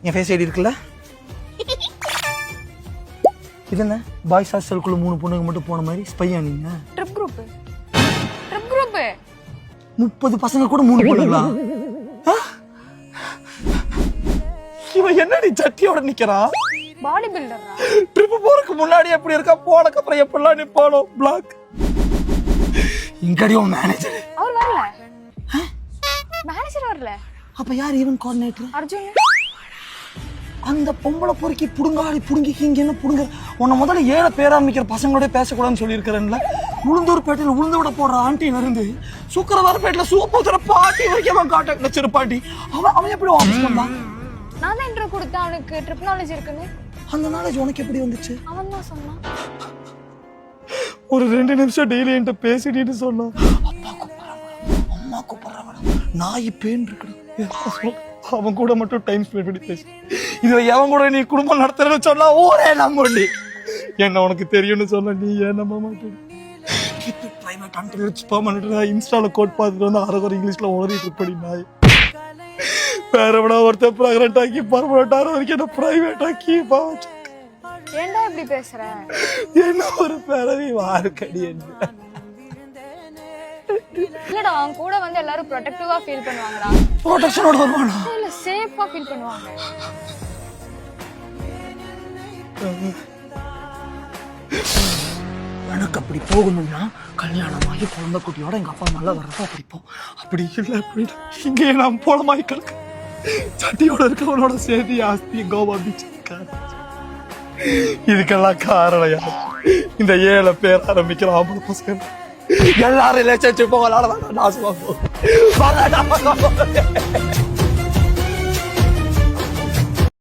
என் face ID இருக்குல்ல, இது என்ன பாய்ஸ் ஹாஸ்டலுக்குள்ள 3 பொண்ணுங்க மட்டும் போன மாதிரி ஸ்பையா நீங்க? ட்ரிப் குரூப் 30 பசங்க கூட 3 பொண்ணுங்களா? இவன் என்னடி சட்டியோட நிக்கிறான்? பாடி பில்டரா? ட்ரிப் போறதுக்கு முன்னாடி எப்படி இருக்கா, போனக்கு அப்புறம் எப்படிலாம் நிப்பானோ பிளாக். இங்கடி உன் மேனேஜர். அவர் வரல. மேனேஜர் வரல. அப்ப யார் ஈவென்ட் கோஆர்டினேட்டர்? அர்ஜுன். அந்த பொம்பளை பொறுக்கி புடுங்காடி புடுங்கி இங்க என்ன புடுங்க? உன்னை முதல்ல 7 பேராமிக்கிற பசங்களோட பேசக்கூடாதுன்னு சொல்லியிருக்கிறேன்ல. உளுந்தூர்பேட்டையில் உளுந்து விட போடுற ஆண்டியில இருந்து சுக்கரவாரப்பேட்டில் சூப்பூத்துற பாட்டி வரைக்கும் அவன் கான்டாக்ட் வச்சிருப்பாட்டி. அவன் எப்படி ஆஃபீஸ் வந்தான்? நான் தான் இன்ட்ரோ கொடுத்தேன் அவனுக்கு ட்ரிப் நாலேஜ் இருக்குன்னு. அந்த நாலேஜ் உனக்கு எப்படி வந்துச்சு? அவன் தான் சொன்னான். ஒரு 2 நிமிஷம் டெய்லி என்கிட்ட பேசிட்டு சொன்னான். அப்பா கூப்பிடுறாங்க, அம்மா கூப்பிடுறாங்க, நாய் பேன் இருக்கு. அவன் கூட மட்டும் டைம் ஸ்பெண்ட் பண்ணி பேசி, இதுல எவன் கூட நீ குடும்பம் நடத்துறன்னு சொன்னா ஊரே நம்பி என்ன உனக்கு தெரியும்னு சொன்ன நீ ஏன் நம்ப மாட்டேன்? பிரைவேட் அன்டர்வியூஸ் பெர்மனன்ட் இன்ஸ்டால கோட் பார்த்துட்டு வந்து அரகுறை இங்கிலீஷ்ல உளறிட்டு இருப்படி நாய். வேற விட ஒருத்தர் பிரெக்னென்ட் ஆக்கி பர்மனன்ட் ஆகிற வரைக்கும் என்ன பிரைவேட் ஆக்கி பாவச்சு. ஏன்டா இப்படி பேசுற? என்ன ஒரு பிறவி வாருக்கடி என்ன? இல்லடா, அவன் கூட வந்து எல்லாரும் ப்ரொடெக்டிவா ஃபீல் பண்ணுவாங்கடா. ப்ரொடெக்ஷனோட வருவானா? இல்ல, சேஃபா ஃபீல் பண்ணுவாங்க. எனக்கு அப்படி போகணும்னா கல்யாணமாகி குழந்தை குட்டியோட எங்க அப்பா அம்மா வர்றதா பிடிப்போம். அப்படி இல்லை அப்படின்னா இங்கே நான் போலமாய் கிடக்கு சட்டியோட இருக்கவனோட சேர்த்து ஆஸ்தி கோவா பீச். இதுக்கெல்லாம் காரணம் யாரு? இந்த 7 பேர் ஆரம்பிக்கிற ஆம்பளை பசங்க எல்லாரும் ரிலேஷன்ஷிப் விளையாட நாசமா போகும்.